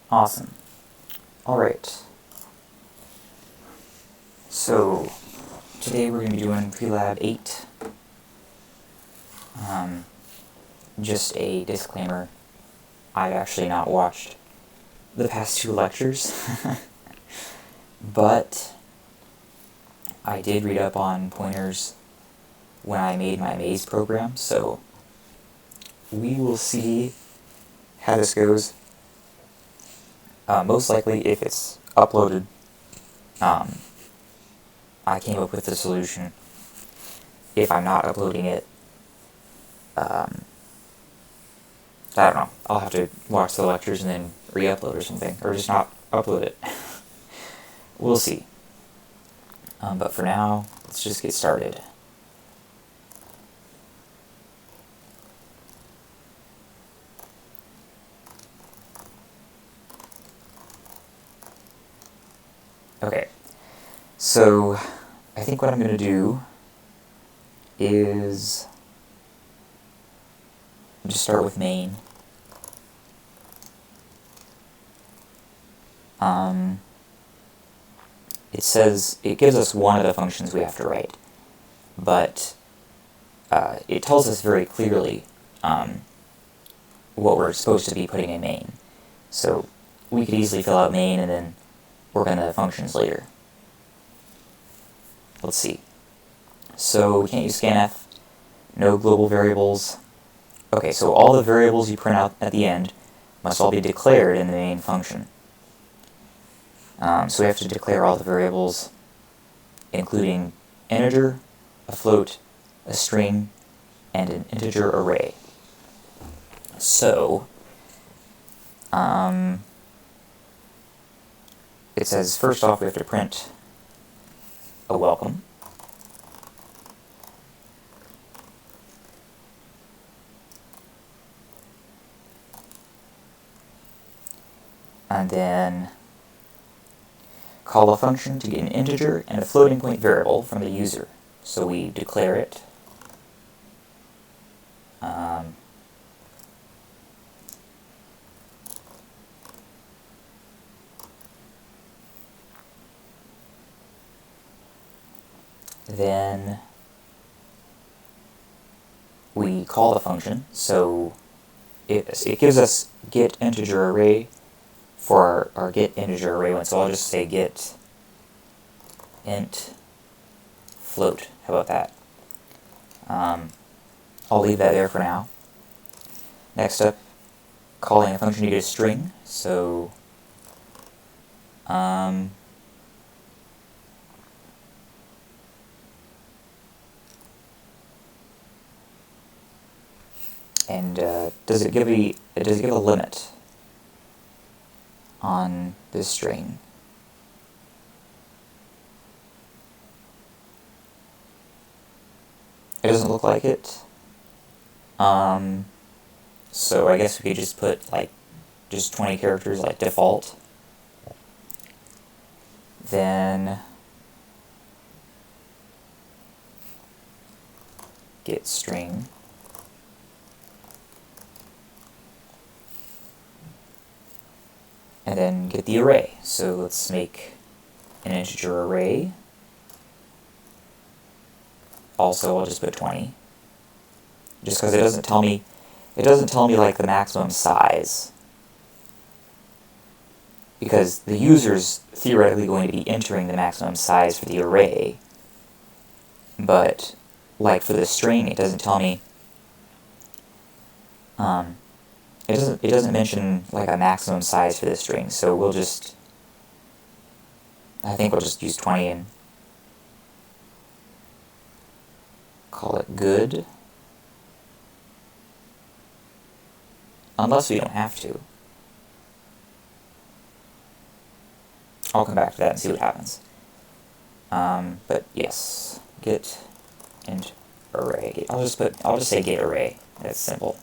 Awesome. Alright. So, today we're going to be doing Prelab 8. Just a disclaimer, I've actually not watched the past 2 lectures, but I did read up on pointers when I made my maze program, so we will see how this goes. Most likely, if it's uploaded, I came up with the solution. If I'm not uploading it, I don't know, I'll have to watch the lectures and then re-upload or something, or just not upload it. We'll see. But for now, let's just get started. Okay, so I think what I'm going to do is just start with main. It says, it gives us one of the functions we have to write, but it tells us very clearly what we're supposed to be putting in main. So we could easily fill out main and then work on the functions later. Let's see. So we can't use scanf, no global variables. Okay, so all the variables you print out at the end must all be declared in the main function. So we have to declare all the variables, including integer, a float, a string, and an integer array. So, it says first off we have to print a welcome. And then call a function to get an integer and a floating point variable from the user. So we declare it. Then we call the function. So it gives us get integer array for our get integer array one. So I'll just say get int float. How about that? I'll leave that there for now. Next up, calling a function to get a string. So and does it give a limit on this string? It doesn't look like it. So I guess we could just put like just 20 characters like default. Then get string. And then get the array. So let's make an integer array. Also, I'll just put 20. Just because it doesn't tell me like the maximum size. Because the user's theoretically going to be entering the maximum size for the array. But like for the string, it doesn't tell me it doesn't mention like a maximum size for this string, so I think we'll just use 20 and call it good. Unless we don't have to. I'll come back to that and see what happens. But yes, get int array. I'll just say get array. That's simple.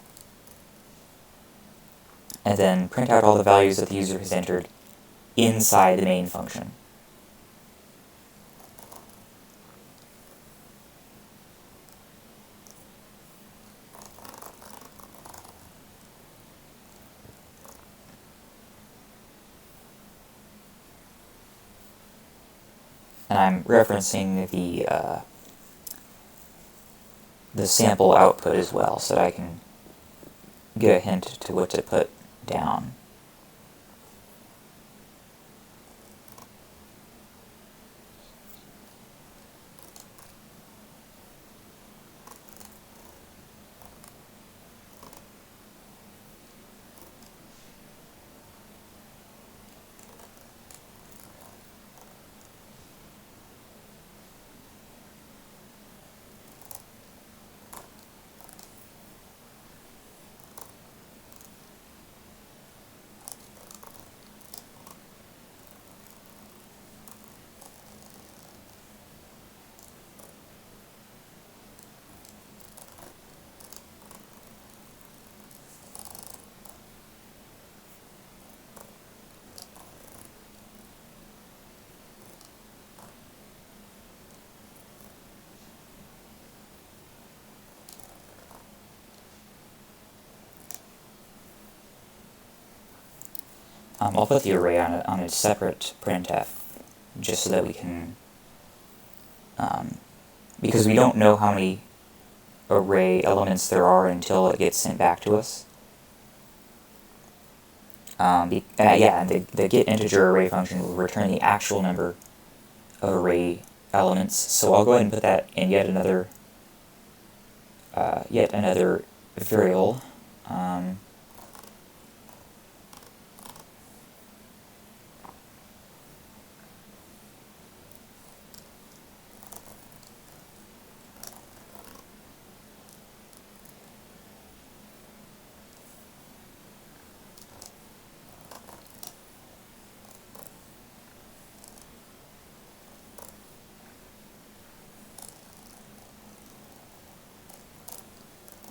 And then print out all the values that the user has entered inside the main function. and I'm referencing the sample output as well, so that I can get a hint to what to put down. I'll put the array on a separate printf, just so that we can, because we don't know how many array elements there are until it gets sent back to us. Yeah, the get integer array function will return the actual number of array elements. So I'll go ahead and put that in yet another variable.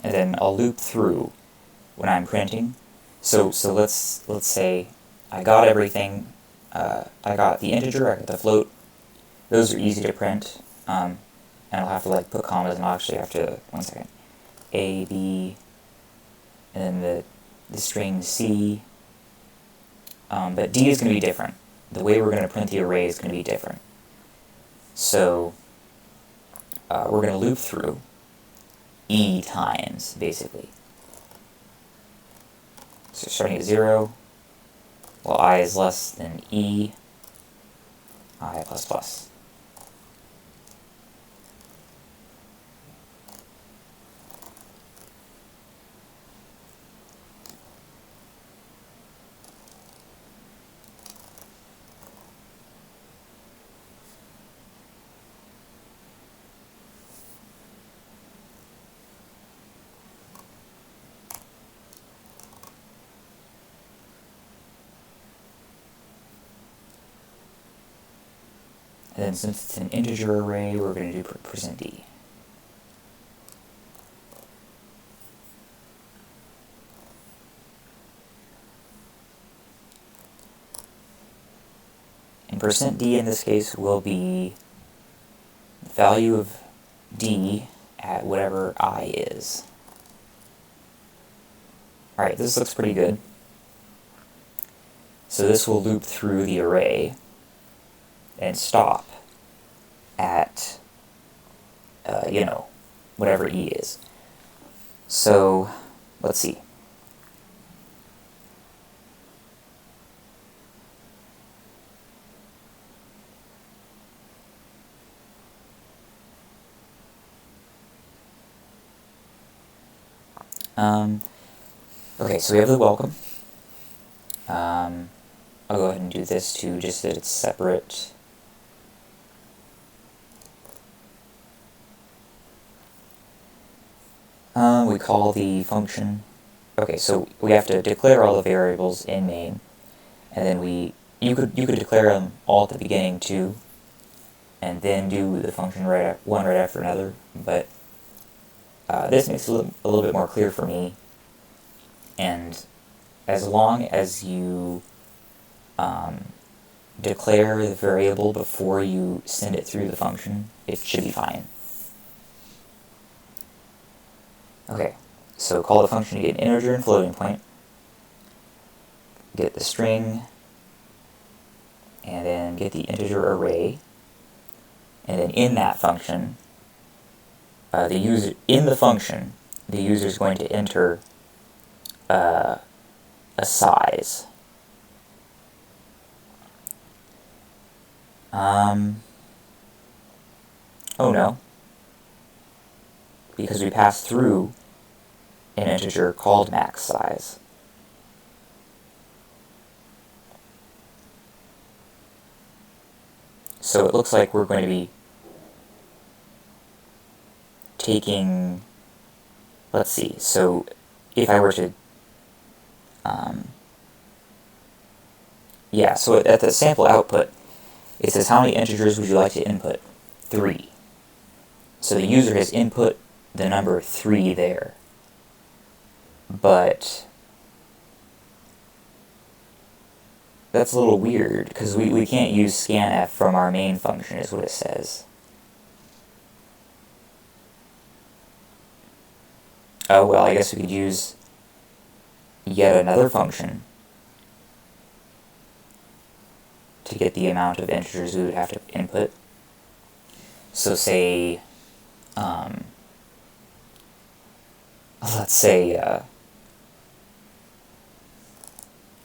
And then I'll loop through when I'm printing. So let's say I got everything. I got the integer, I got the float. Those are easy to print, and I'll have to like put commas, and I'll actually have to, one second, A, B, and then the string C. But D is going to be different. The way we're going to print the array is going to be different. So we're going to loop through E times, basically. So starting at 0, while I is less than E, I plus plus. And then since it's an integer array, we're going to do %d. And %d in this case will be the value of d at whatever I is. Alright, this looks pretty good. So this will loop through the array and stop at, whatever E is. So, let's see. Okay, so we have the welcome. I'll go ahead and do this too, just that it's separate. We call the function. Okay, so we have to declare all the variables in main, and then you could declare them all at the beginning too, and then do the function one right after another. But this makes it a little bit more clear for me. And as long as you declare the variable before you send it through the function, it should be fine. Okay, so call the function to get an integer and floating point, get the string, and then get the integer array. And then in that function, the user is going to enter a size. Oh no, because we passed through an integer called max size. So it looks like we're going to be taking, let's see, so if I were to, yeah, so at the sample output, it says how many integers would you like to input? 3. So the user has input the number 3 there. But that's a little weird, because we can't use scanf from our main function, is what it says. Oh, well, I guess we could use yet another function to get the amount of integers we would have to input. So say, let's say,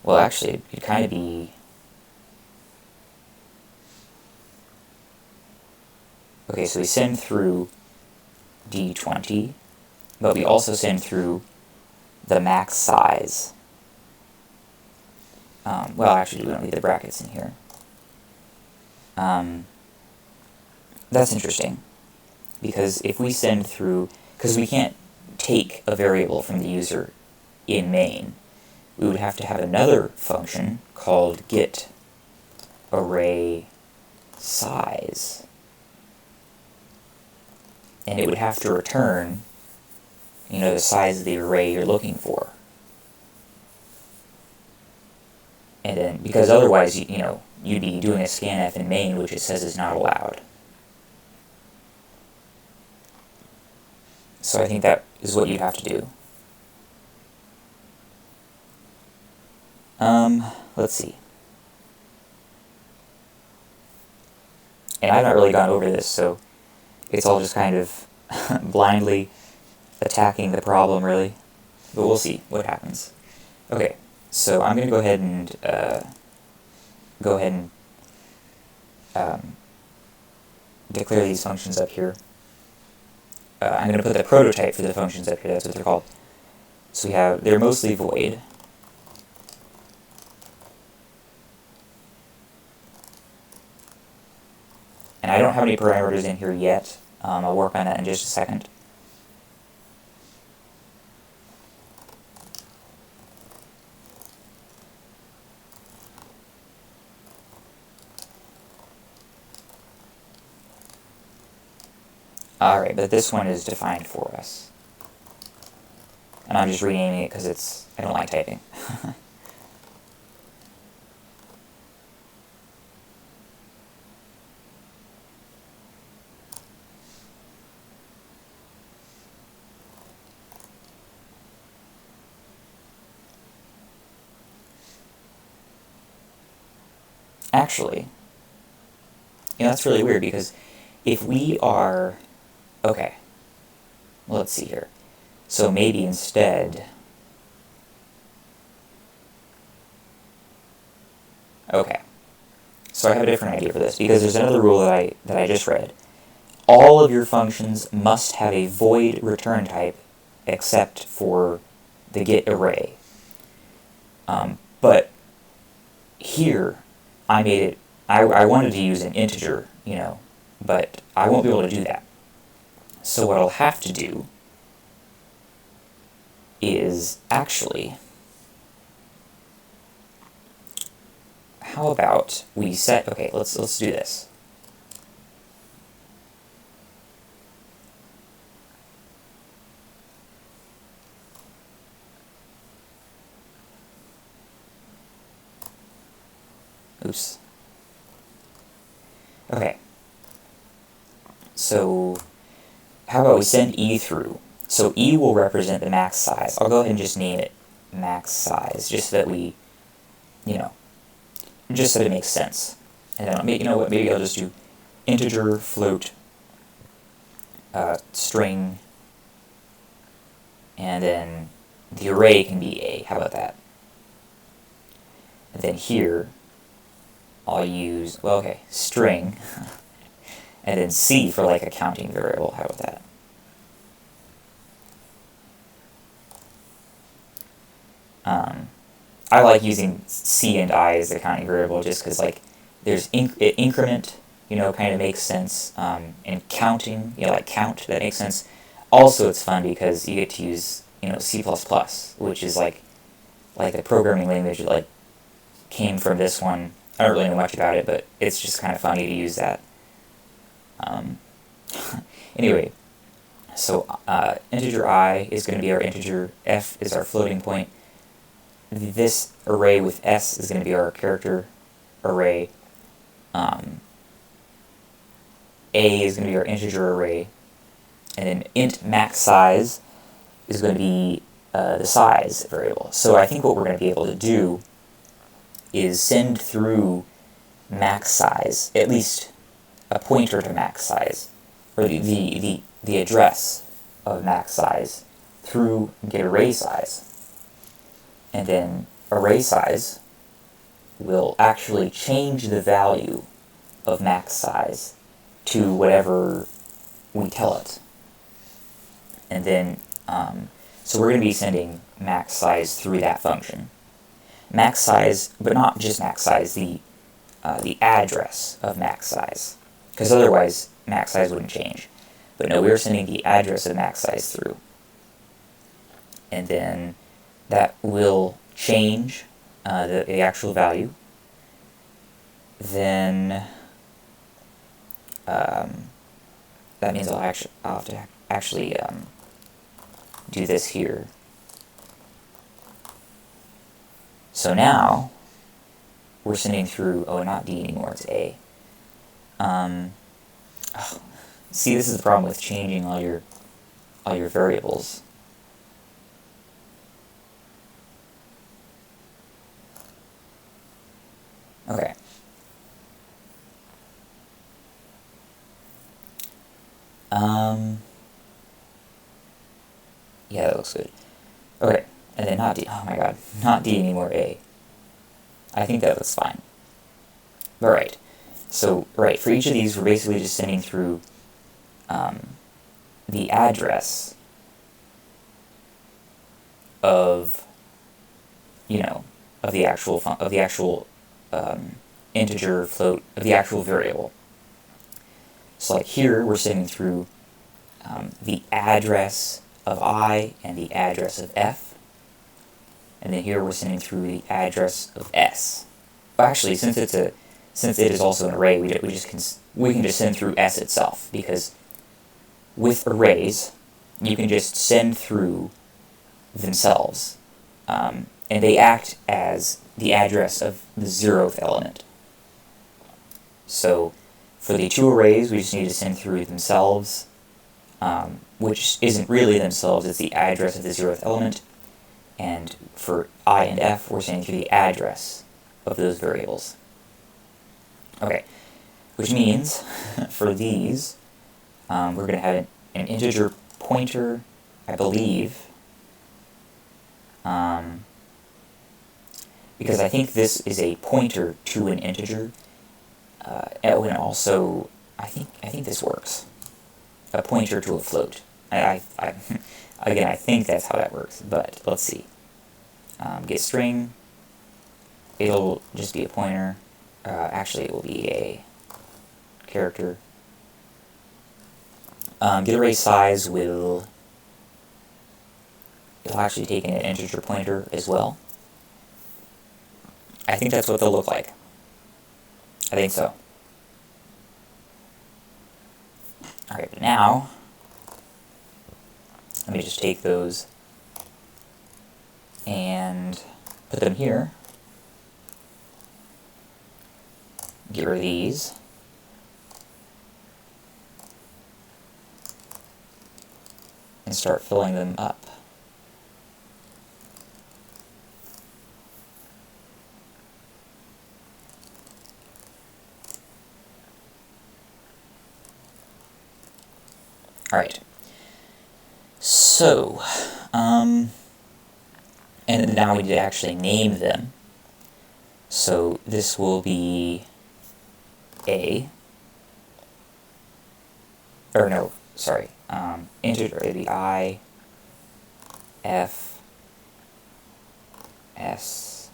well, actually, it'd kind of be, okay, so we send through D20, but we also send through the max size. Well, actually, we don't need the brackets in here. That's interesting, because if we send through, because we can't take a variable from the user in main, we would have to have another function called get array size, and it would have to return, you know, the size of the array you're looking for. And then, because otherwise, you know, you'd be doing a scanf in main, which it says is not allowed. So I think that is what you'd have to do. Let's see. And I've not really gone over this, so it's all just kind of blindly attacking the problem, really. But we'll see what happens. Okay, so I'm going to go ahead and declare these functions up here. I'm going to put the prototype for the functions up here, that's what they're called. So they're mostly void. And I don't have any parameters in here yet. I'll work on that in just a second. Alright, but this one is defined for us. And I'm just renaming it because I don't like typing. Actually, you know, that's really weird, because if we are, okay, well, let's see here. So maybe instead, okay, so I have a different idea for this, because there's another rule that I just read. All of your functions must have a void return type except for the get array. But here, I made it, I wanted to use an integer, you know, but I won't be able to do that. So what I'll have to do is actually, how about we set, okay, let's do this. Oops. Okay. So, how about we send E through? So E will represent the max size. I'll go ahead and just name it max size, just so that we, you know, just so that it makes sense. And then, you know what, maybe I'll just do integer, float, string, and then the array can be A. How about that? And then here, I'll use, well, okay, string, and then C for like a counting variable. How about that? I like using C and I as the counting variable just because, like, there's increment, kind of makes sense, and counting, like count, that makes sense. Also, it's fun because you get to use, C++, which is like the programming language that, like, came from this one. I don't really know much about it, but it's just kind of funny to use that. Anyway, so integer I is going to be our integer, F is our floating point. This array with S is going to be our character array. A is going to be our integer array. And then int max size is going to be the size variable. So I think what we're going to be able to do is send through max size, at least a pointer to max size, or the address of max size through get array size. And then array size will actually change the value of max size to whatever we tell it. And then, so we're going to be sending max size through that function. Max size, but not just max size, the address of max size. Because otherwise, max size wouldn't change. But no, we're sending the address of max size through. And then that will change the actual value. Then that means I'll have to actually do this here. So now we're sending through, not D anymore, it's A. See, this is the problem with changing all your variables. Okay. Yeah, that looks good. Okay, and then not D. Oh my god, not D anymore, A. I think that looks fine. Alright, so, for each of these, we're basically just sending through the address of, of the actual integer, float, of the actual variable. So like here, we're sending through the address of I and the address of F. And then here we're sending through the address of S. Well, actually, since it is also an array, we can just send through S itself, because with arrays, you can just send through themselves, and they act as the address of the 0th element. So for the two arrays, we just need to send through themselves, which isn't really themselves, it's the address of the 0th element. And for I and F, we're sending through the address of those variables. Okay, which means for these, we're going to have an integer pointer, I believe, because I think this is a pointer to an integer, and also, I think this works. A pointer to a float. Again, I think that's how that works, but let's see. Get string, it'll just be a pointer. Actually, it will be a character. Get array size it'll actually take an integer pointer as well. I think that's what they'll look like. I think so. Alright, but now, let me just take those and put them here. Get rid of these. And start filling them up. Alright. So, and now we need to actually name them. So this will be A, or no, sorry, integer, it'll be I, F, S,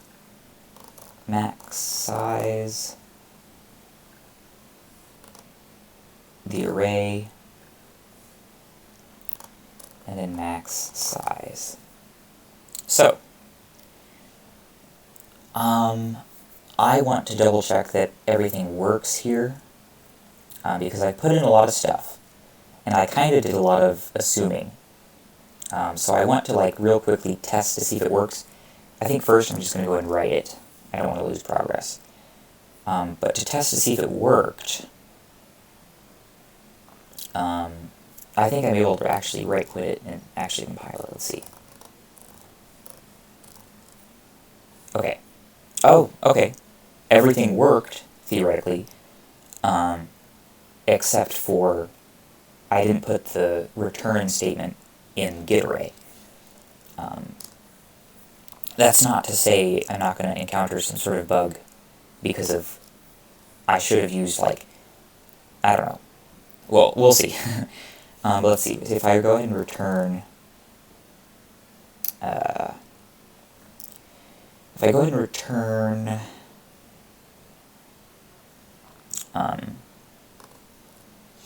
max size, the array, and then max size. So, I want to double check that everything works here, because I put in a lot of stuff, and I kind of did a lot of assuming. So I want to like real quickly test to see if it works. I think first I'm just going to go ahead and write it. I don't want to lose progress. But to test to see if it worked, I think I'm able to actually right quit it and actually compile it. Let's see. Okay. Oh, okay. Everything worked, theoretically, except for I didn't put the return statement in getArray. That's not to say I'm not going to encounter some sort of bug because of I should have used, like, I don't know. Well, we'll see. But let's see. If I go ahead and return... if I go ahead and return...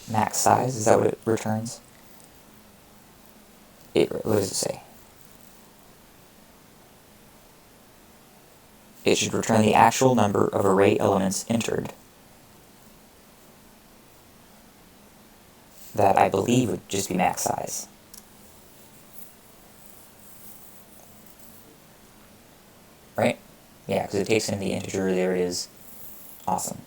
max size, is that what it returns? What does it say? It should return the actual number of array elements entered. That I believe would just be max size. Right? Yeah, because it takes in the integer, there it is. Awesome.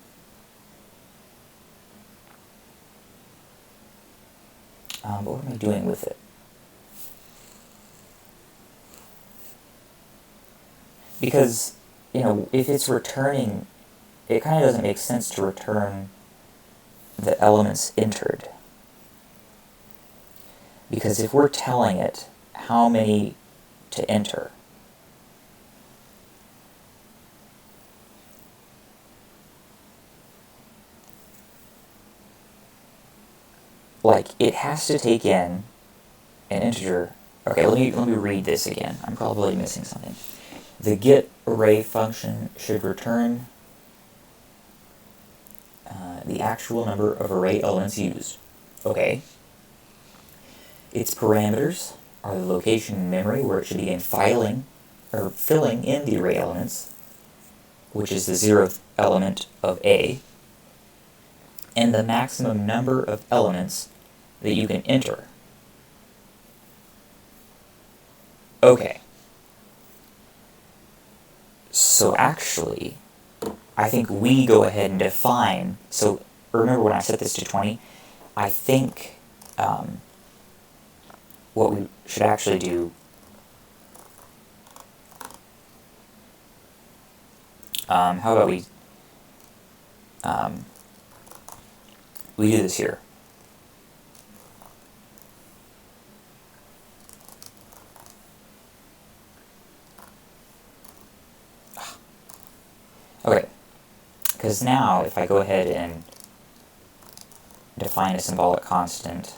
But what am I doing with it? Because, you know, if it's returning, it kind of doesn't make sense to return the elements entered. Because if we're telling it how many to enter, like, it has to take in an integer. Okay, let me read this again. I'm probably missing something. The getArray function should return the actual number of array elements used. Okay. Its parameters are the location in memory where it should begin filling in the array elements, which is the 0th element of A, and the maximum number of elements that you can enter. Okay. So actually, I think we go ahead and define, so remember when I set this to 20, I think what we should actually do, how about we do this here. Okay, because now if I go ahead and define a symbolic constant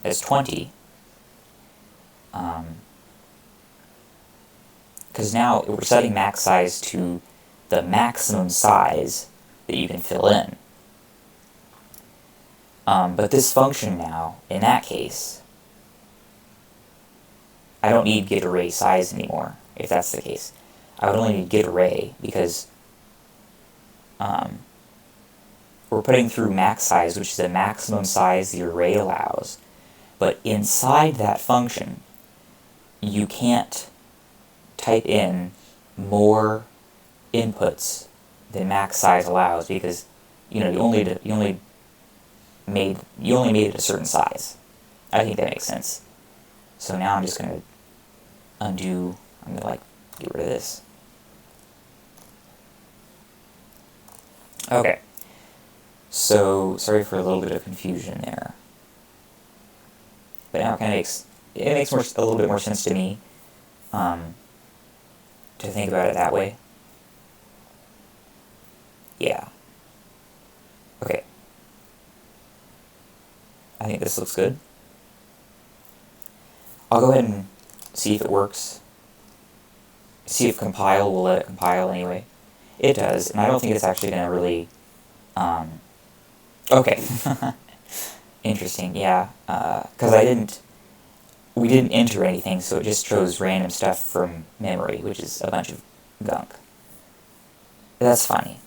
as 20, because now we're setting max size to the maximum size that you can fill in. But this function now, in that case, I don't need getArray size anymore, if that's the case. I would only need getArray because we're putting through max size, which is the maximum size the array allows. But inside that function, you can't type in more inputs than max size allows because you only made it a certain size. I think that makes sense. So now I'm just gonna undo. I'm gonna get rid of this. Okay. So sorry for a little bit of confusion there. But now it makes a little bit more sense to me to think about it that way. Yeah. Okay. I think this looks good. I'll go ahead and see if it works. See if compile will let it compile anyway. It does, and I don't think it's actually going to really... okay. Interesting, yeah. Because we didn't enter anything, so it just chose random stuff from memory, which is a bunch of gunk. That's funny.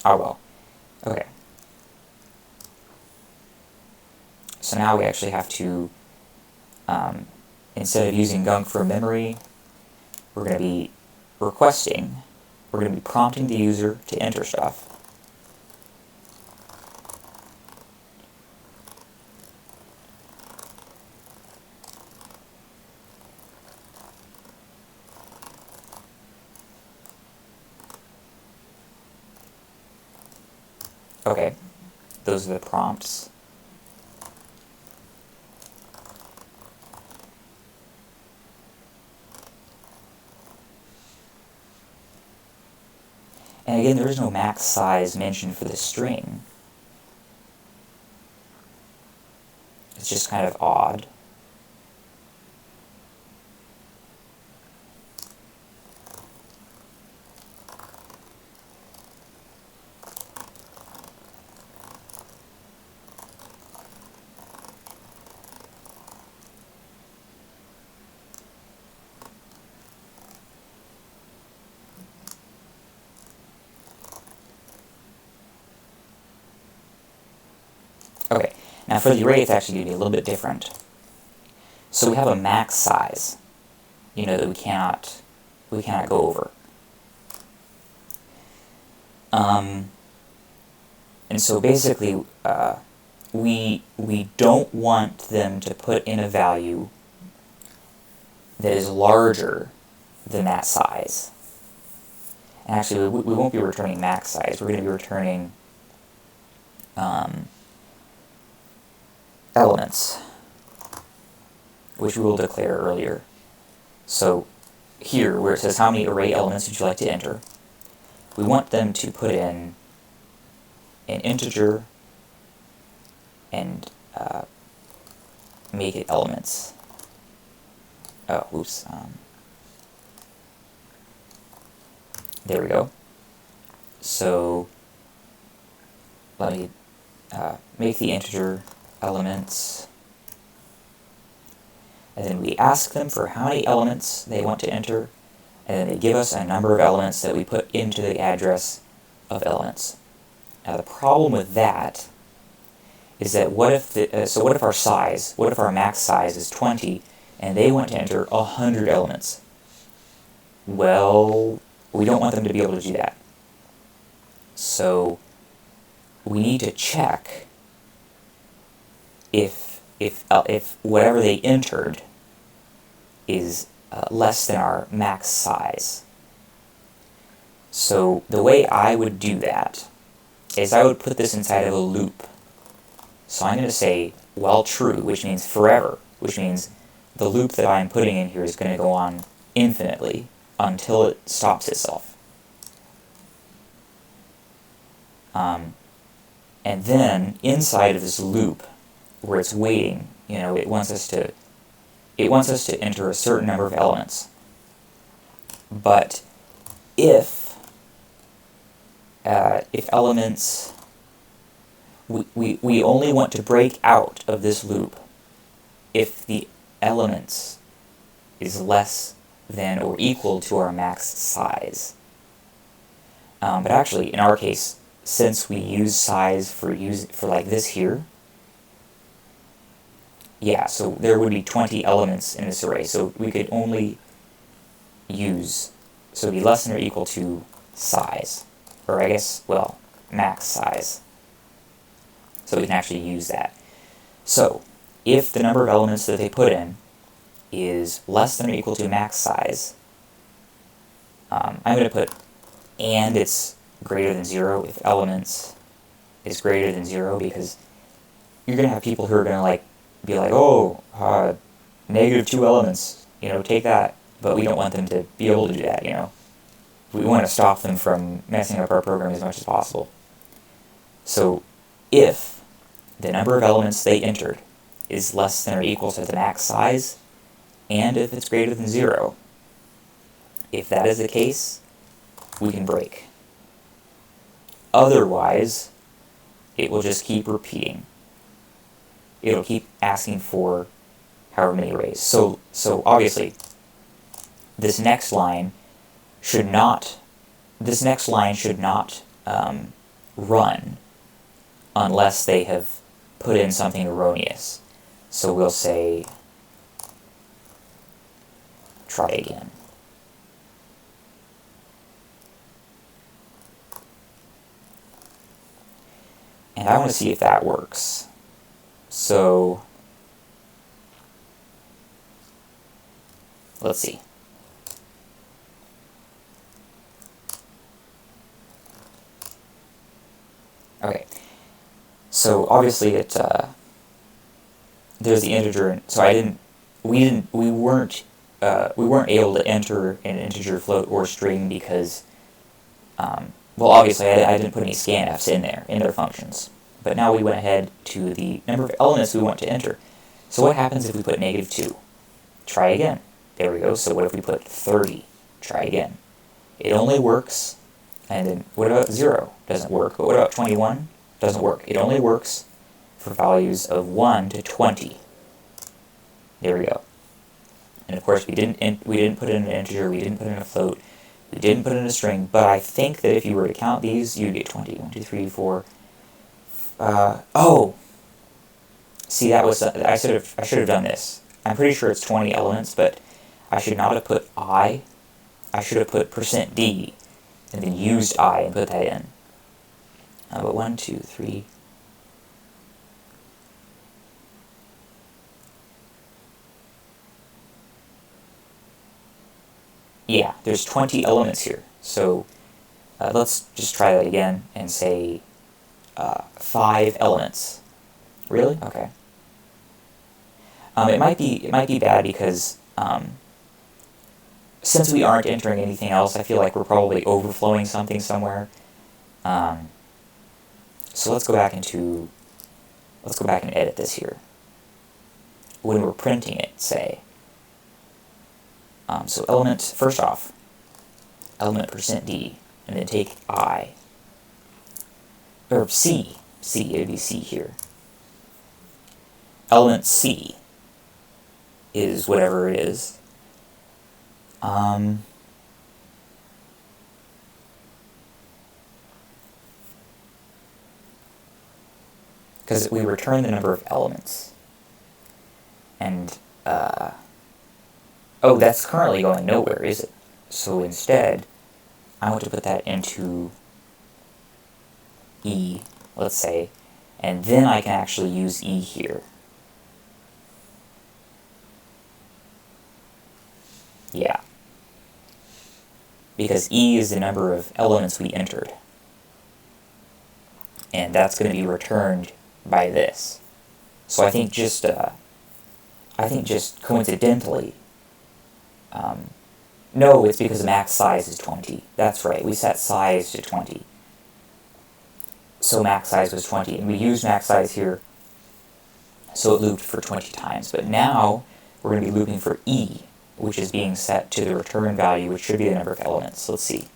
Oh well. Okay. So now we actually have to, instead of using gunk from memory, we're going to be prompting the user to enter stuff. Okay, those are the prompts. And again, there is no max size mentioned for the string. It's just kind of odd. Okay, now for the array, it's actually going to be a little bit different. So we have a max size, that we cannot go over. And so basically, we don't want them to put in a value that is larger than that size. And actually, we won't be returning max size. We're going to be returning elements, which we will declare earlier. So here, where it says how many array elements would you like to enter, we want them to put in an integer and make it elements. Oh, oops. There we go. So let me make the integer elements, and then we ask them for how many elements they want to enter, and then they give us a number of elements that we put into the address of elements. Now the problem with that is that what if our max size is 20 and they want to enter 100 elements? Well, we don't want them to be able to do that. So we need to check if whatever they entered is less than our max size. So the way I would do that is I would put this inside of a loop. So I'm going to say while true, which means forever, which means the loop that I'm putting in here is going to go on infinitely until it stops itself. And then inside of this loop, where it's waiting, it wants us to enter a certain number of elements. But if elements, we only want to break out of this loop if the elements is less than or equal to our max size. But actually, in our case, since we use size for like this here, yeah, so there would be 20 elements in this array, so we could only use, so it'd be less than or equal to size, or I guess, well, max size. So we can actually use that. So if the number of elements that they put in is less than or equal to max size, I'm going to put and it's greater than 0 if elements is greater than 0, because you're going to have people who are going to like be like, oh, negative 2 elements, you know, take that. But we don't want them to be able to do that, you know. We want to stop them from messing up our program as much as possible. So if the number of elements they entered is less than or equal to the max size, and if it's greater than 0, if that is the case, we can break. Otherwise, it will just keep repeating. It'll keep asking for however many arrays. So obviously, this next line should not run unless they have put in something erroneous. So we'll say, try again. And I want to see if that works. So let's see. Okay. So obviously there's the integer, so we weren't able to enter an integer, float, or string because well, obviously I didn't put any scanfs in their functions. But now we went ahead to the number of elements we want to enter. So what happens if we put negative 2? Try again. There we go. So what if we put 30? Try again. It only works. And then what about 0? Doesn't work. But what about 21? Doesn't work. It only works for values of 1 to 20. There we go. And of course we didn't put in an integer, we didn't put in a float, we didn't put in a string, but I think that if you were to count these, you'd get 20. 1, 2, 3, 4. Oh! See, that was, I should have done this. I'm pretty sure it's 20 elements, but I should not have put I. I should have put %d, and then used I and put that in. But 1, 2, 3. Yeah, there's 20 elements here. So let's just try that again and say 5 elements. Really? Okay. It might be bad because since we aren't entering anything else, I feel like we're probably overflowing something somewhere. So let's go back and edit this here. When we're printing it, say. So element, first off, element %d, and then take I. Or C, it would be C here. Element C is whatever it is. Because we return the number of elements. And, oh, that's currently going nowhere, is it? So instead, I want to put that into E, let's say, and then I can actually use E here. Yeah. Because E is the number of elements we entered. And that's going to be returned by this. So I think just coincidentally, no, it's because the max size is 20. That's right, we set size to 20. So max size was 20, and we used max size here, so it looped for 20 times. But now, we're going to be looping for E, which is being set to the return value, which should be the number of elements. So let's see.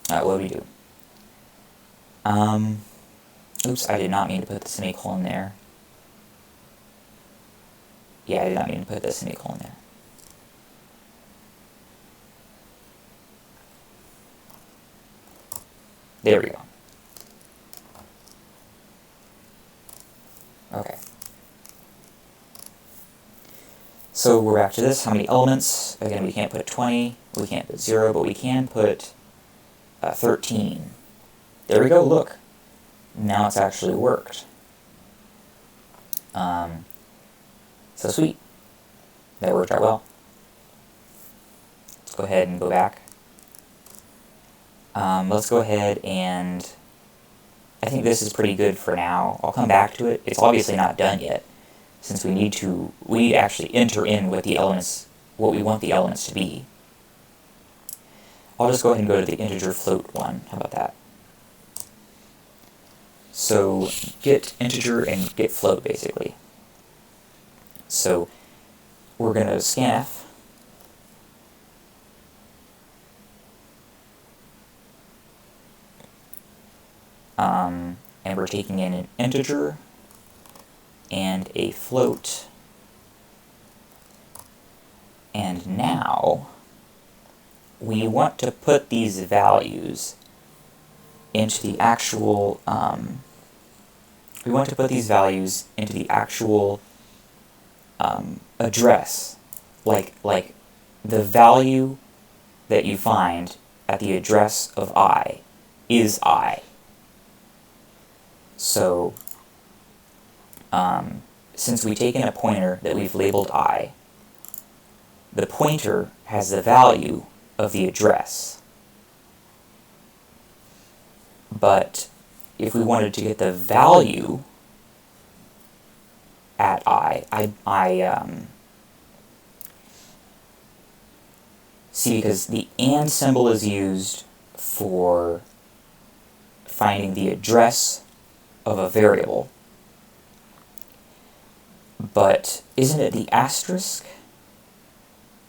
What do we do? Oops, I did not mean to put the semicolon there. Yeah, I did not mean to put the semicolon there. There we go. Okay. So we're back to this. How many elements? Again, we can't put 20, we can't put 0, but we can put 13. There we go, look. Now it's actually worked. So sweet. That worked out well. Let's go ahead and go back. Let's go ahead and I think this is pretty good for now. I'll come back to it. It's obviously not done yet, since we need to actually enter in what we want the elements to be. I'll just go ahead and go to the integer float one. How about that? So get integer and get float, basically. So we're going to scanf. And we're taking in an integer and a float. And now we want to put these values into the actual address, like the value that you find at the address of I is I. So since we've taken a pointer that we've labeled I, the pointer has the value of the address. But if we wanted to get the value at see, because the AND symbol is used for finding the address of a variable, but isn't it the asterisk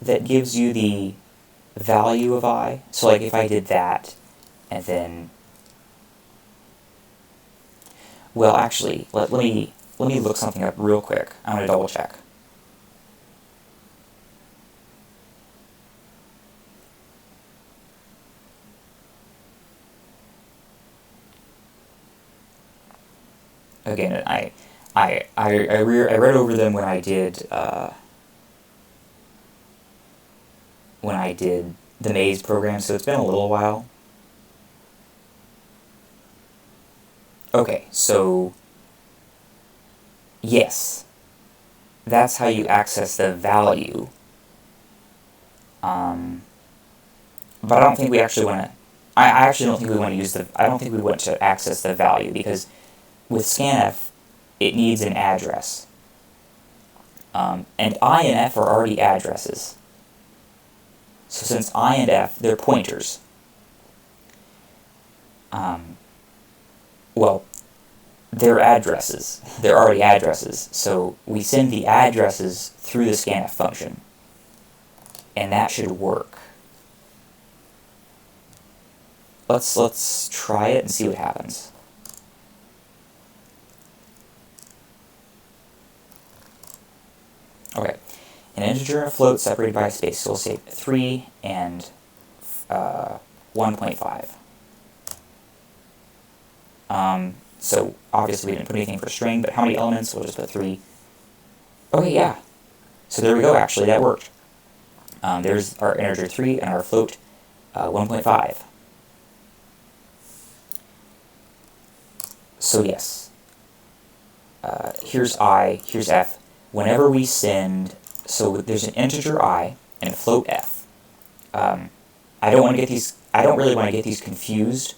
that gives you the value of I? So like if I did that, and then, well, actually, let me look something up real quick. I'm going to double check. Again, I read over them when I did the maze program, so it's been a little while. Okay, so yes, that's how you access the value. But I don't think we actually want to. I actually don't think we want to use the. I don't think we want to access the value, because with scanf, it needs an address. And I and F are already addresses. So since I and F, they're pointers. Well, they're addresses. They're already addresses. So we send the addresses through the scanf function. And that should work. Let's try it and see what happens. Okay, an integer and a float separated by a space, so we'll say 3 and 1.5. So obviously we didn't put anything for string, but how many elements? We'll just put 3. Okay, yeah. So there we go, actually, that worked. There's our integer 3 and our float 1.5. So yes, here's I, here's F. Whenever we send, so there's an integer I and a float F. I don't really want to get these confused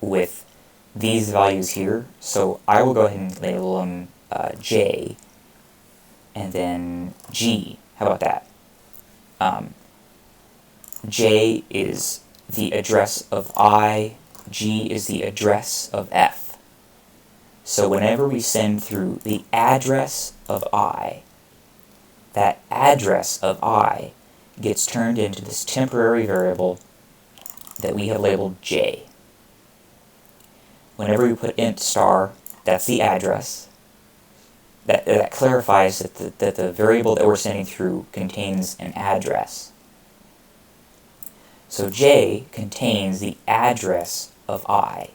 with these values here. So I will go ahead and label them J and then G. How about that? J is the address of I, G is the address of F. So whenever we send through the address of I, that address of I gets turned into this temporary variable that we have labeled J. Whenever we put int star, that's the address. That clarifies that the variable that we're sending through contains an address. So J contains the address of I,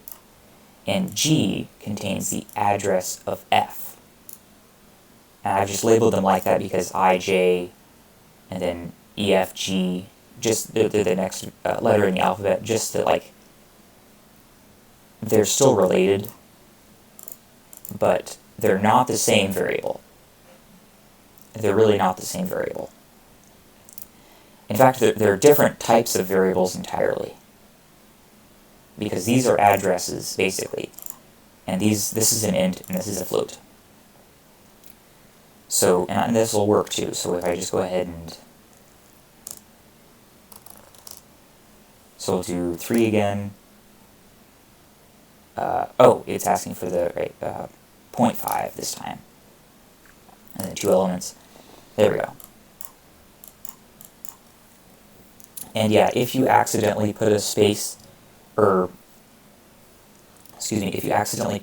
and G contains the address of F. And I've just labeled them like that because I, J, and then E, F, G, just the next letter in the alphabet, just to like, they're still related, but they're not the same variable. They're really not the same variable. In fact, they're different types of variables entirely, because these are addresses, basically. and this is an int, and this is a float. So, and this will work too, so if I just go ahead and, so we'll do 3 again. Oh, it's asking for the, right, 0.5 this time. And then 2 elements. There we go. And yeah, if you accidentally put a space, or excuse me, if you accidentally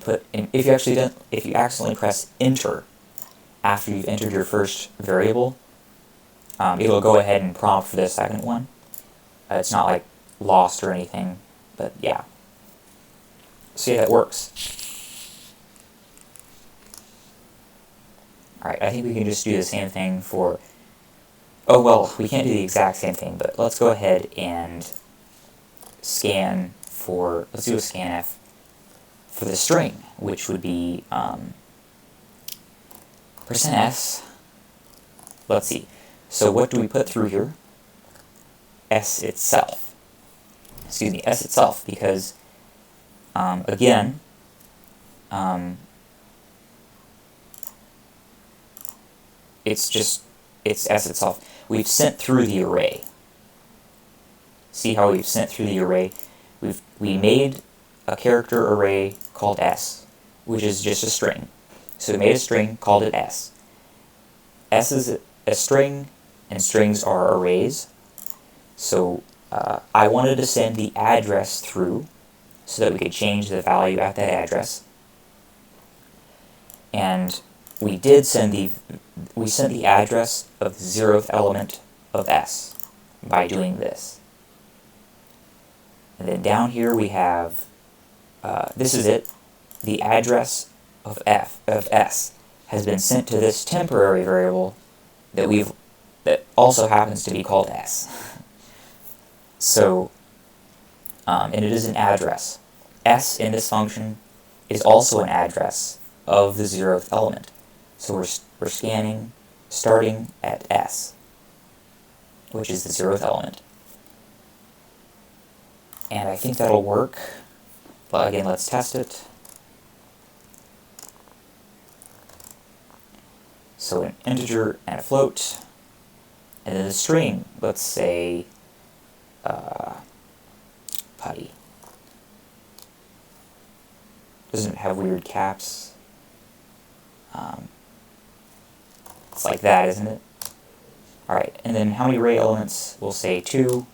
press enter after you've entered your first variable, it'll go ahead and prompt for the second one. It's not like lost or anything, but yeah. So yeah, that works. Alright, I think we can just do the same thing for, oh well, we can't do the exact same thing, but let's go ahead and scan for, let's do a scanf for the string, which would be %s. Let's see. So what do we put through here? S itself. Excuse me, S itself, because again, it's S itself. We've sent through the array. See how we've sent through the array? We made a character array called S, which is just a string. So we made a string, called it S. S is a string, and strings are arrays. So I wanted to send the address through so that we could change the value at that address. And we sent the address of the 0th element of S by doing this. And then down here we have, this is it, the address of S has been sent to this temporary variable that also happens to be called S. So, and it is an address. S in this function is also an address of the 0th element. So we're scanning, starting at S, which is the 0th element. And I think that'll work. But again, let's test it. So an integer and a float, and then a string, let's say putty. Doesn't it have weird caps? It's like that, isn't it? Alright, and then how many array elements? We'll say 2.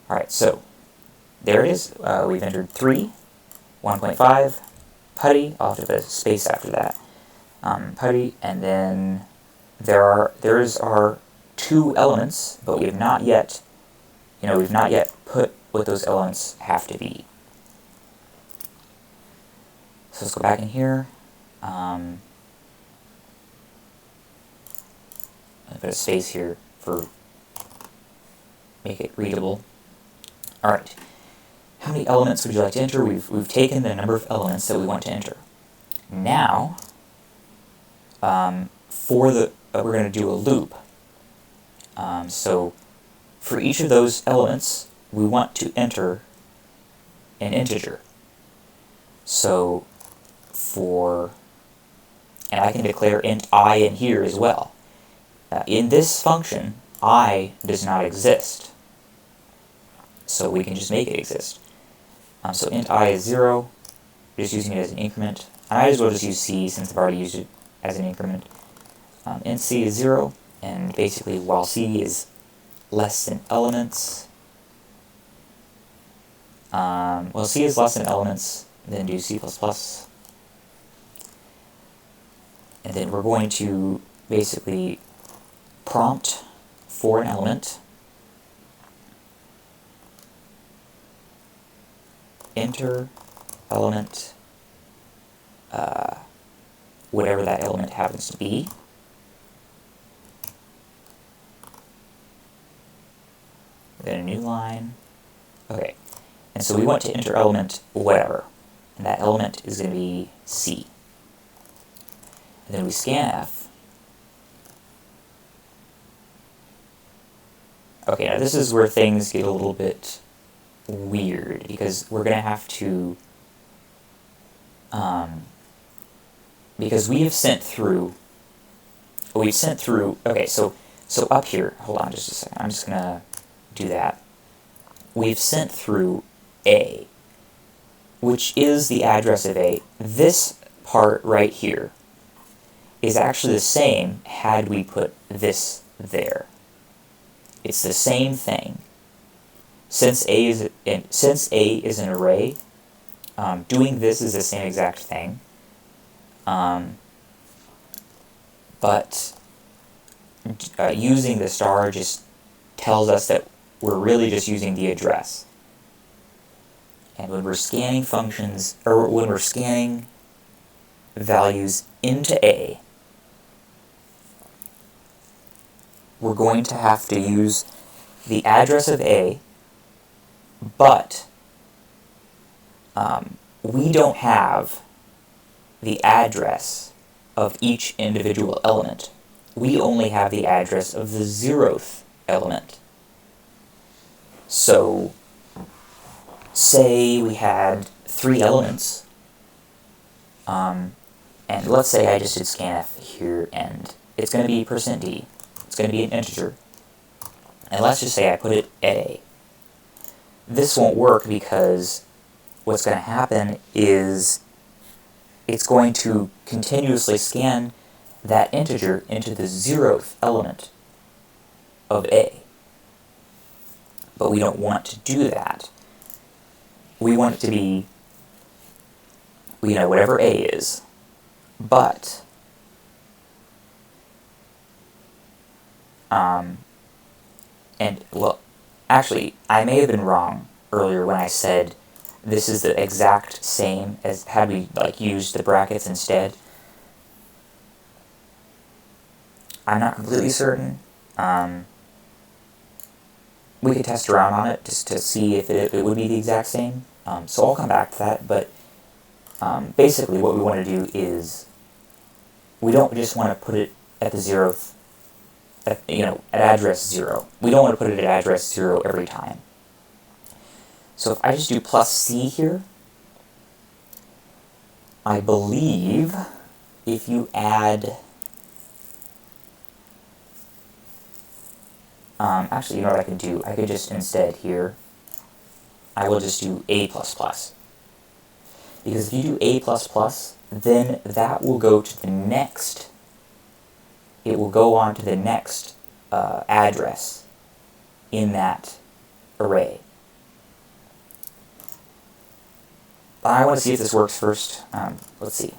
Alright, so there it is. We've entered 3, 1.5, putty. I'll have to put a space after that. Putty, and then there's our 2 elements, but we have not yet, we've not yet put what those elements have to be. So let's go back in here. I'll put a space here for make it readable. All right. How many elements would you like to enter? We've taken the number of elements that we want to enter. Now, we're going to do a loop. So for each of those elements, we want to enter an integer. So and I can declare int I in here as well. In this function, I does not exist. So we can just make it exist. So int I is 0, just using it as an increment. I might as well just use C since I've already used it as an increment. Int C is 0, and basically while C is less than elements, well, C is less than elements, then do C++. And then we're going to basically prompt for an element, enter element, whatever that element happens to be. Then a new line. Okay. And so we want to enter element whatever. And that element is going to be C. And then we scanf. Okay, now this is where things get a little bit weird, because we're going to have to because we have sent through, okay, so up here, hold on just a second, I'm just going to do that. We've sent through A, which is the address of A. This part right here is actually the same had we put this there. It's the same thing. Since A is an array, doing this is the same exact thing. But using the star just tells us that we're really just using the address. And when we're scanning functions, or when we're scanning values into A, we're going to have to use the address of A, but we don't have the address of each individual element. We only have the address of the 0th element. So, say we had 3 elements, and let's say I just did scanf here, and it's going to be %d. It's going to be an integer. And let's just say I put it at A. This won't work because what's going to happen is it's going to continuously scan that integer into the 0th element of A. But we don't want to do that. We want it to be, whatever A is. But, and, well, actually, I may have been wrong earlier when I said this is the exact same as had we, used the brackets instead. I'm not completely certain. We could test around on it just to see if it would be the exact same. So I'll come back to that, but basically what we want to do is we don't just want to put it at the 0th, at address 0. We don't want to put it at address 0 every time. So if I just do +C here, I believe if you add, actually, you know what I could do? I could just instead here, I will just do A++. Because if you do A++, then that will go to the next, it will go on to the next address in that array. I want to see if this works first. Let's see.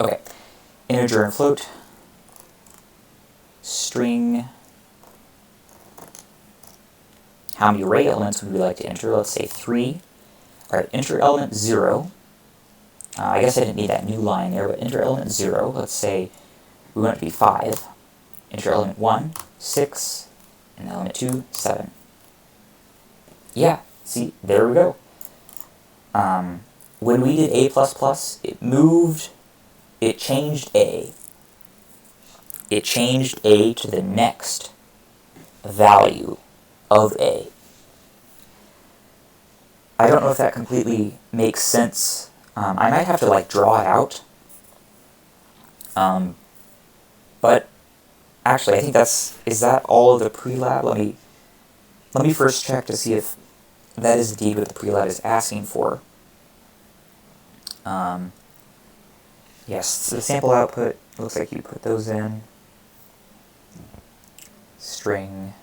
Okay. Integer and float. String. How many array elements would we like to enter? Let's say 3. Alright, enter element 0. I guess I didn't need that new line there, but enter element 0. Let's say we want it to be 5. Enter element 1, 6. And element 2, 7. Yeah, see, there we go. When we did A++, it changed A. It changed A to the next value of A. I don't know if that completely makes sense. I might have to draw it out. But actually, I think is that all of the Prelab? Let me first check to see if that is indeed what the Prelab is asking for. Yes, so the sample output, looks like you put those in. String.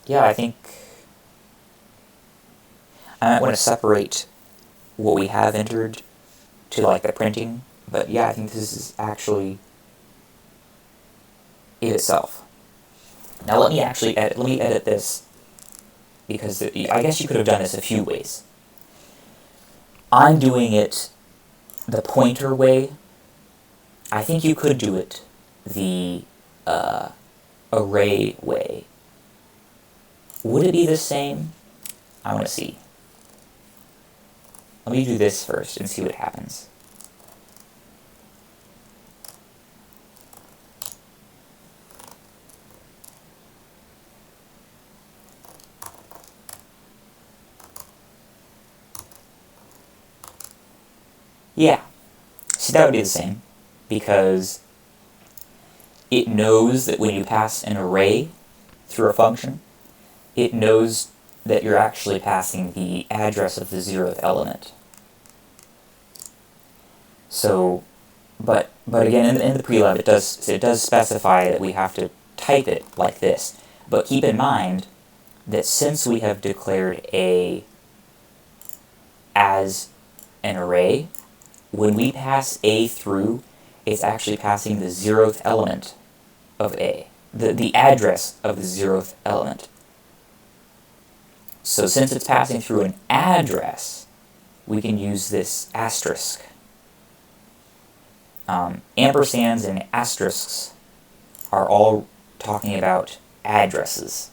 Yeah, I think I might want to separate what we have entered to the printing, but yeah, I think this is actually it itself. Now let me edit this, because I guess you could have done this a few ways. I'm doing it the pointer way. I think you could do it the array way. Would it be the same? I want to see. Let me do this first and see what happens. Yeah. See, that would be the same, because it knows that when you pass an array through a function, it knows that you're actually passing the address of the 0th element. So, but again, in the prelab, it does specify that we have to type it like this. But keep in mind that since we have declared A as an array, when we pass A through, it's actually passing the 0th element of A, the address of the 0th element. So since it's passing through an address, we can use this asterisk. Ampersands and asterisks are all talking about addresses.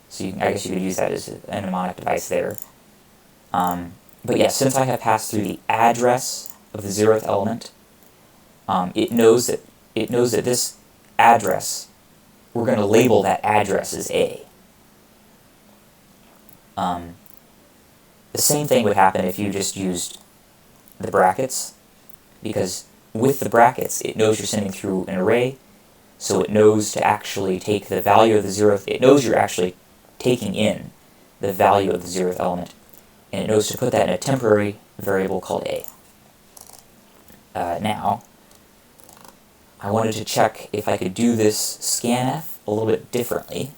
So I guess you could use that as a mnemonic device there. But yeah, since I have passed through the address of the 0th element, it knows that this address, we're going to label that address as A. The same thing would happen if you just used the brackets, because with the brackets, it knows you're sending through an array, so it knows to actually take the value of the 0th, it knows you're actually taking in the value of the 0th element, and it knows to put that in a temporary variable called A. Now, I wanted to check if I could do this scanf a little bit differently.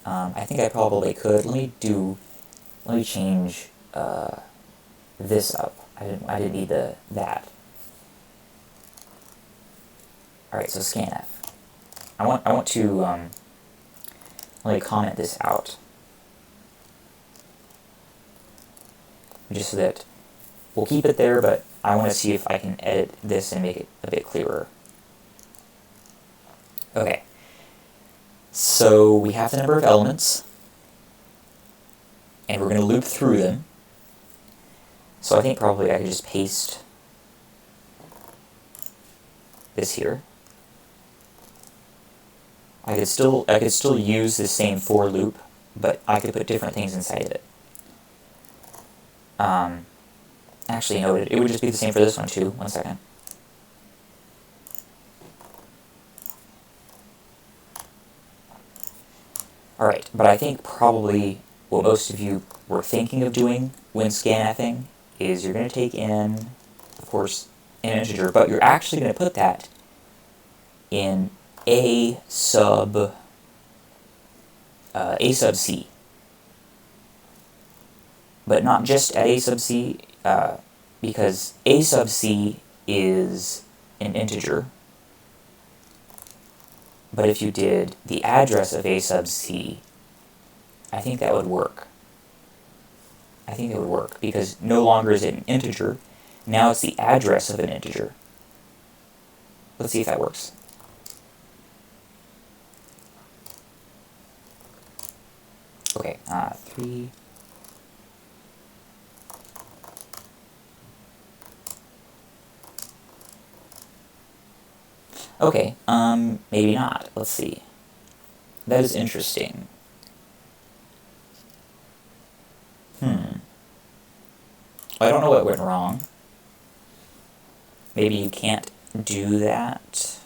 I think I probably could. Let me change this up. I didn't need that. All right, so scanf. I want to let me comment this out, just so that we'll keep it there, but I want to see if I can edit this and make it a bit clearer. Okay. So we have the number of elements, and we're going to loop through them. So I think probably I could just paste this here. I could still use the same for loop, but I could put different things inside of it. Actually, no, it would just be the same for this one too. 1 second. Alright, but I think probably what most of you were thinking of doing when scanfing is you're going to take in, of course, an integer, but you're actually going to put that in A sub C. But not just at A sub C, because A sub C is an integer. But if you did the address of A sub C, I think that would work. I think it would work, because no longer is it an integer, now it's the address of an integer. Let's see if that works. Okay, 3... Okay, maybe not. Let's see. That is interesting. I don't know what went wrong. Maybe you can't do that.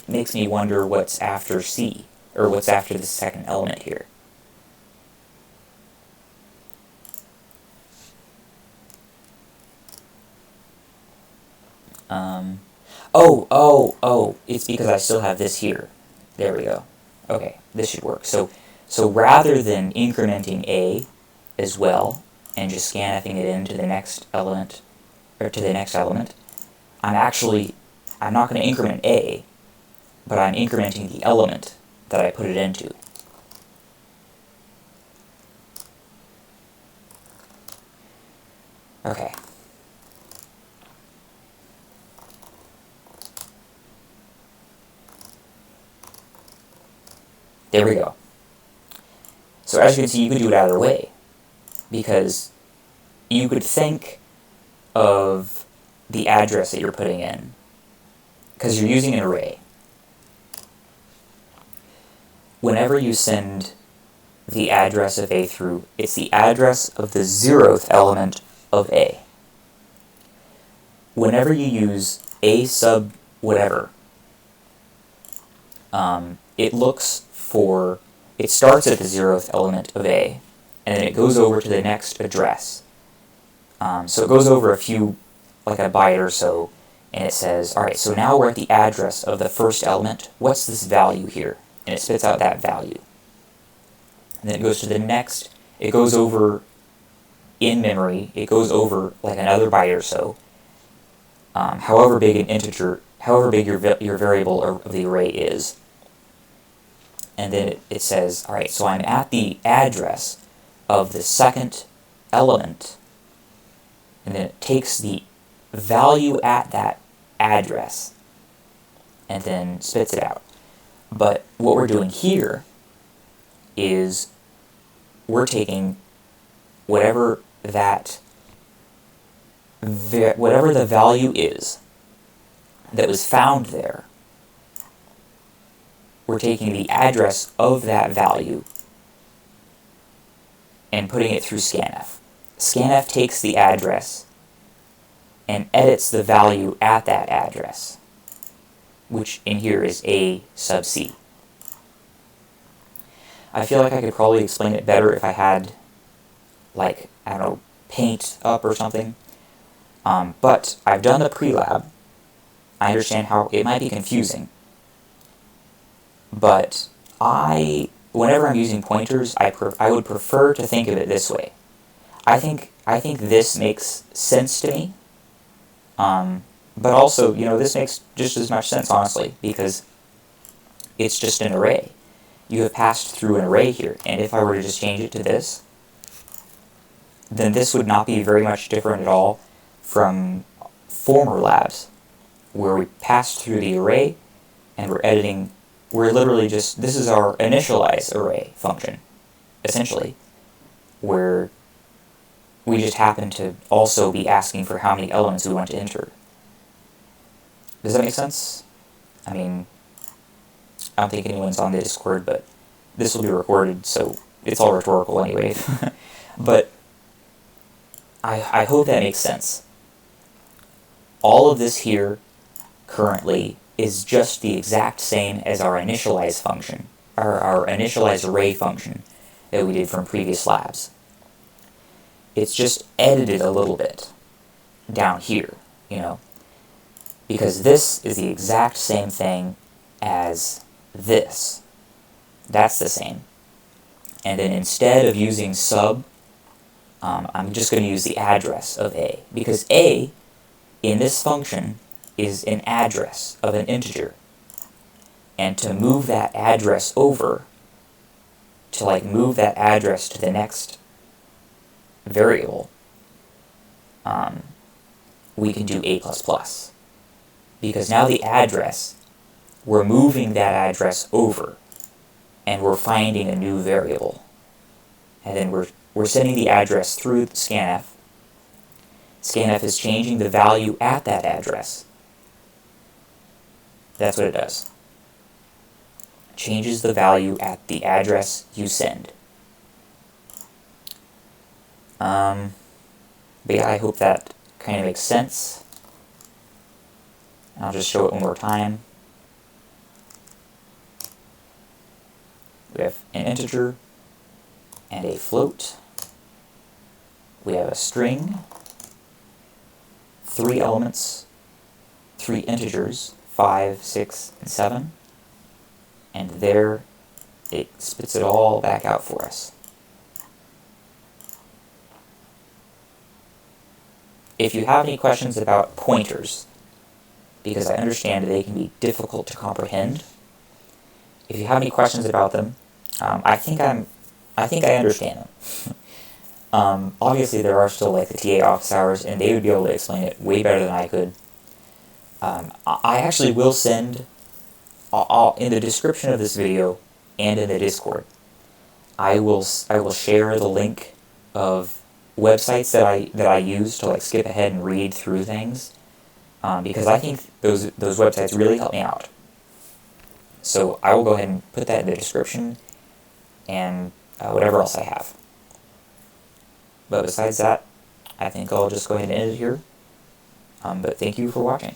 Makes me wonder what's after C, or what's after the second element here. Oh, it's because I still have this here. There we go. Okay, this should work. So rather than incrementing A as well, and just scanfing it into the next element, or to the next element, I'm not going to increment A, but I'm incrementing the element that I put it into. Okay. There we go. So as you can see, you could do it either way, because you could think of the address that you're putting in, because you're using an array. Whenever you send the address of A through, it's the address of the 0th element of A. Whenever you use A sub whatever, it starts at the 0th element of A, and then it goes over to the next address. So it goes over a few, like a byte or so, and it says, alright, so now we're at the address of the first element. What's this value here? And it spits out that value. And then it goes to the next, it goes over in memory, it goes over like another byte or so, however big an integer, however big your variable of the array is. And then it says, alright, so I'm at the address of the second element, and then it takes the value at that address and then spits it out. But what we're doing here is we're taking whatever the value is that was found there, we're taking the address of that value and putting it through scanf. Scanf takes the address and edits the value at that address, which in here is A sub C. I feel like I could probably explain it better if I had, like, I don't know, Paint up or something. But I've done the Prelab. I understand how it might be confusing. But whenever I'm using pointers, I would prefer to think of it this way. I think this makes sense to me. But also, this makes just as much sense, honestly, because it's just an array. You have passed through an array here, and if I were to just change it to this, then this would not be very much different at all from former labs, where we passed through the array, and we're literally just, this is our initialize array function, essentially, where we just happen to also be asking for how many elements we want to enter. Does that make sense? I mean, I don't think anyone's on the Discord, but this will be recorded, so it's all rhetorical anyway. But I hope that makes sense. All of this here currently is just the exact same as our initialize function, our initialize array function that we did from previous labs. It's just edited a little bit down here, because this is the exact same thing as this. That's the same. And then instead of using sub, I'm just going to use the address of A, because A in this function is an address of an integer. And to move that address over, to move that address to the next variable, we can do A++. Because now the address, we're moving that address over, and we're finding a new variable. And then we're sending the address through scanf. Scanf is changing the value at that address. That's what it does. Changes the value at the address you send. But yeah, I hope that kind of makes sense. I'll just show it one more time. We have an integer and a float. We have a string, 3 elements, 3 integers, 5, 6, and 7. And there, it spits it all back out for us. If you have any questions about pointers, because I understand they can be difficult to comprehend, if you have any questions about them, I think I understand them. Obviously, there are still the TA office hours, and they would be able to explain it way better than I could. I actually will send, in the description of this video and in the Discord, I will share the link of websites that I use to skip ahead and read through things, because I think those websites really help me out. So I will go ahead and put that in the description, and whatever else I have. But besides that, I think I'll just go ahead and end it here. But thank you for watching.